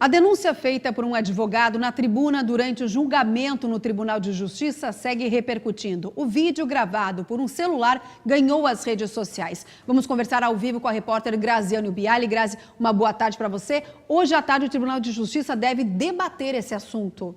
A denúncia feita por um advogado na tribuna durante o julgamento no Tribunal de Justiça segue repercutindo. O vídeo gravado por um celular ganhou as redes sociais. Vamos conversar ao vivo com a repórter Graziane Biali. Grazi, uma boa tarde para você. Hoje à tarde o Tribunal de Justiça deve debater esse assunto.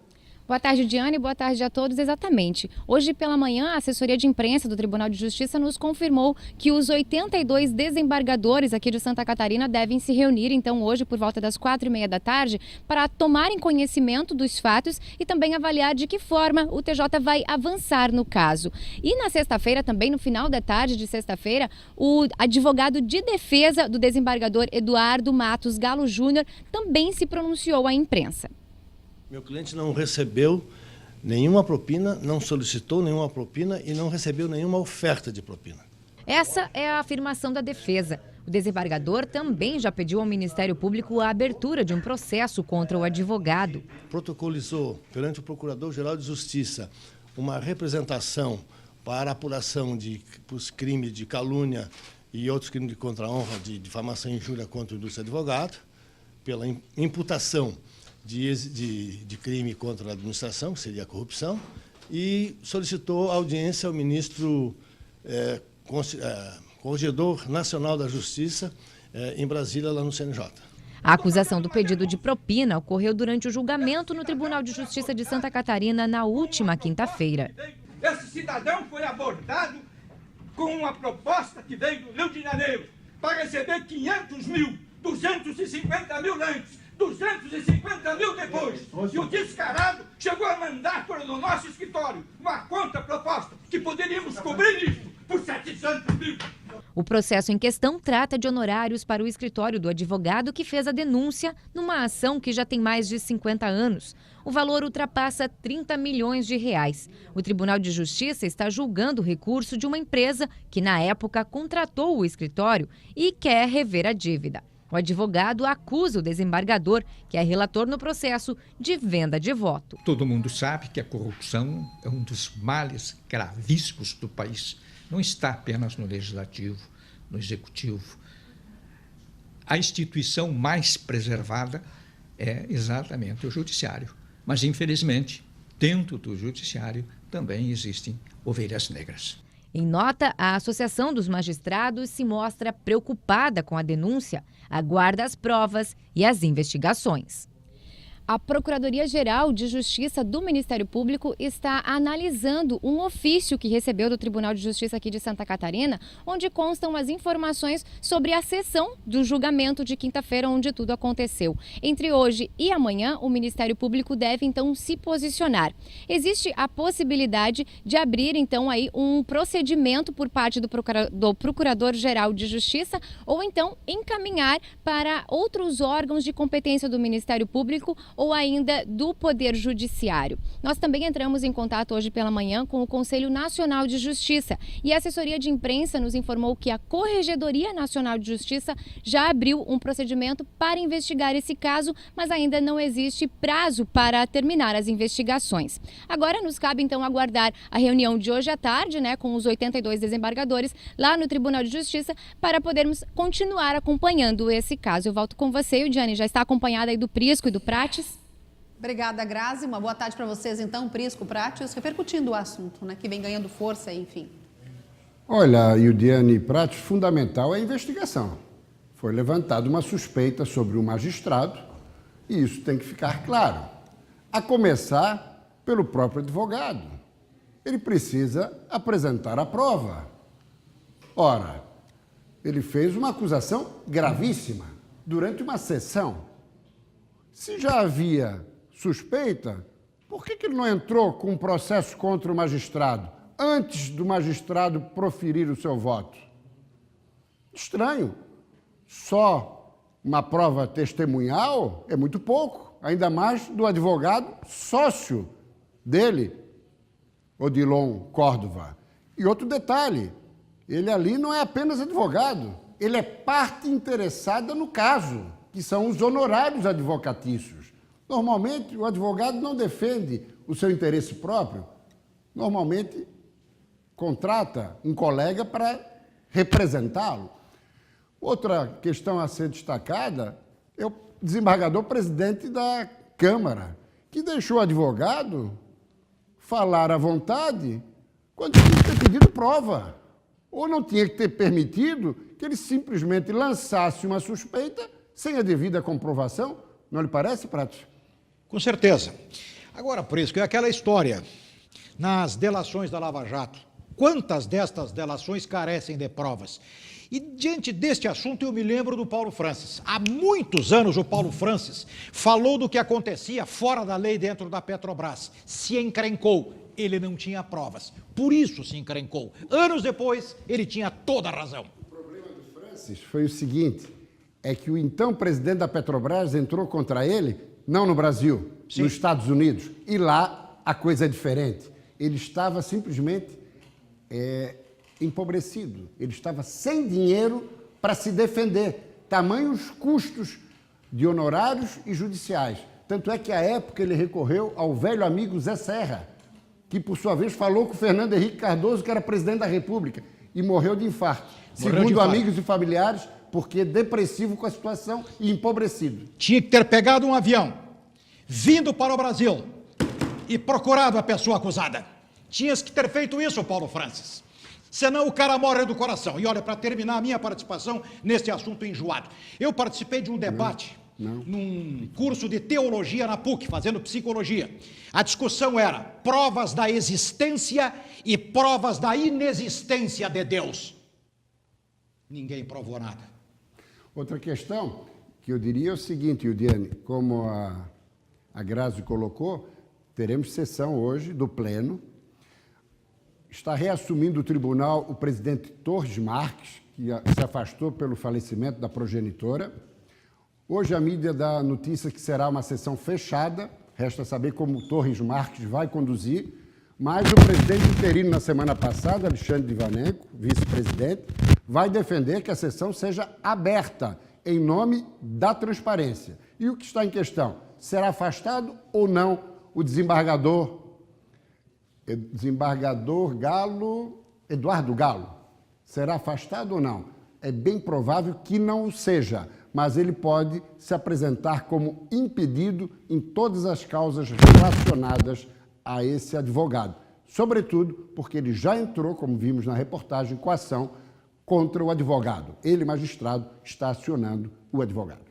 Boa tarde, Diane. Boa tarde a todos. Exatamente. Hoje pela manhã, a assessoria de imprensa do Tribunal de Justiça nos confirmou que os 82 desembargadores aqui de Santa Catarina devem se reunir, então, hoje, por volta das 4h30 da tarde, para tomarem conhecimento dos fatos e também avaliar de que forma o TJ vai avançar no caso. E na sexta-feira, também no final da tarde de sexta-feira, o advogado de defesa do desembargador Eduardo Matos Galo Júnior também se pronunciou à imprensa. Meu cliente não recebeu nenhuma propina, não solicitou nenhuma propina e não recebeu nenhuma oferta de propina. Essa é a afirmação da defesa. O desembargador também já pediu ao Ministério Público a abertura de um processo contra o advogado. Protocolizou perante o Procurador-Geral de Justiça uma representação para apuração dos crimes de calúnia e outros crimes de contra-honra, de difamação e injúria contra o ilustre advogado, pela imputação de crime contra a administração, que seria a corrupção, e solicitou audiência ao ministro Corregedor Nacional da Justiça em Brasília, lá no CNJ. A acusação do pedido de propina ocorreu durante o julgamento no Tribunal de Justiça de Santa Catarina na última quinta-feira. Esse cidadão foi abordado com uma proposta que veio do Rio de Janeiro para receber 500 mil, 250 mil antes, 250 mil depois. E o descarado chegou a mandar para o nosso escritório uma conta-proposta que poderíamos cobrir isso por 700 mil. O processo em questão trata de honorários para o escritório do advogado que fez a denúncia numa ação que já tem mais de 50 anos. O valor ultrapassa 30 milhões de reais. O Tribunal de Justiça está julgando o recurso de uma empresa que, na época, contratou o escritório e quer rever a dívida. O advogado acusa o desembargador, que é relator no processo, de venda de voto. Todo mundo sabe que a corrupção é um dos males gravíssimos do país. Não está apenas no legislativo, no executivo. A instituição mais preservada é exatamente o judiciário. Mas, infelizmente, dentro do judiciário também existem ovelhas negras. Em nota, a Associação dos Magistrados se mostra preocupada com a denúncia, aguarda as provas e as investigações. A Procuradoria-Geral de Justiça do Ministério Público está analisando um ofício que recebeu do Tribunal de Justiça aqui de Santa Catarina, onde constam as informações sobre a sessão do julgamento de quinta-feira, onde tudo aconteceu. Entre hoje e amanhã, o Ministério Público deve, então, se posicionar. Existe a possibilidade de abrir, então, aí um procedimento por parte do Procurador-Geral de Justiça ou, então, encaminhar para outros órgãos de competência do Ministério Público ou ainda do Poder Judiciário. Nós também entramos em contato hoje pela manhã com o Conselho Nacional de Justiça e a assessoria de imprensa nos informou que a Corregedoria Nacional de Justiça já abriu um procedimento para investigar esse caso, mas ainda não existe prazo para terminar as investigações. Agora nos cabe então aguardar a reunião de hoje à tarde, com os 82 desembargadores lá no Tribunal de Justiça para podermos continuar acompanhando esse caso. Eu volto com você, o Diane já está acompanhada aí do Prisco e do Prates. Obrigada, Grazi. Uma boa tarde para vocês, então, Prisco, Prates, repercutindo o assunto, que vem ganhando força, enfim. Olha, Yudiane Prates, fundamental é a investigação. Foi levantada uma suspeita sobre o magistrado e isso tem que ficar claro. A começar pelo próprio advogado. Ele precisa apresentar a prova. Ora, ele fez uma acusação gravíssima durante uma sessão. Se já havia suspeita, por que ele não entrou com um processo contra o magistrado antes do magistrado proferir o seu voto? Estranho. Só uma prova testemunhal é muito pouco, ainda mais do advogado sócio dele, Odilon Córdova. E outro detalhe, ele ali não é apenas advogado, ele é parte interessada no caso, que são os honorários advocatícios. Normalmente, o advogado não defende o seu interesse próprio. Normalmente, contrata um colega para representá-lo. Outra questão a ser destacada é desembargador presidente da Câmara, que deixou o advogado falar à vontade quando tinha que ter pedido prova. Ou não tinha que ter permitido que ele simplesmente lançasse uma suspeita sem a devida comprovação. Não lhe parece, Pratos? Com certeza. Agora, Prisco, é aquela história. Nas delações da Lava Jato, quantas destas delações carecem de provas? E diante deste assunto eu me lembro do Paulo Francis. Há muitos anos o Paulo Francis falou do que acontecia fora da lei dentro da Petrobras. Se encrencou, ele não tinha provas. Por isso se encrencou. Anos depois, ele tinha toda a razão. O problema do Francis foi o seguinte, é que o então presidente da Petrobras entrou contra ele, não no Brasil, Sim. nos Estados Unidos, e lá a coisa é diferente. Ele estava simplesmente empobrecido, ele estava sem dinheiro para se defender, tamanhos custos de honorários e judiciais. Tanto é que, à época, ele recorreu ao velho amigo Zé Serra, que, por sua vez, falou com o Fernando Henrique Cardoso, que era presidente da República, e morreu de infarto. Segundo amigos e familiares, porque depressivo com a situação e empobrecido. Tinha que ter pegado um avião, vindo para o Brasil e procurado a pessoa acusada. Tinhas que ter feito isso, Paulo Francis. Senão o cara morre do coração. E olha, para terminar a minha participação neste assunto enjoado, eu participei de um debate num curso de teologia na PUC, fazendo psicologia. A discussão era provas da existência e provas da inexistência de Deus. Ninguém provou nada. Outra questão que eu diria é o seguinte, Yudiane, como a Grazi colocou, teremos sessão hoje do Pleno. Está reassumindo o tribunal o presidente Torres Marques, que se afastou pelo falecimento da progenitora. Hoje a mídia dá a notícia que será uma sessão fechada, resta saber como o Torres Marques vai conduzir, mas o presidente interino na semana passada, Alexandre Divanenko, vice-presidente, vai defender que a sessão seja aberta em nome da transparência. E o que está em questão? Será afastado ou não o desembargador Eduardo Galo? Será afastado ou não? É bem provável que não o seja, mas ele pode se apresentar como impedido em todas as causas relacionadas a esse advogado. Sobretudo porque ele já entrou, como vimos na reportagem, com ação contra o advogado. Ele, magistrado, está acionando o advogado.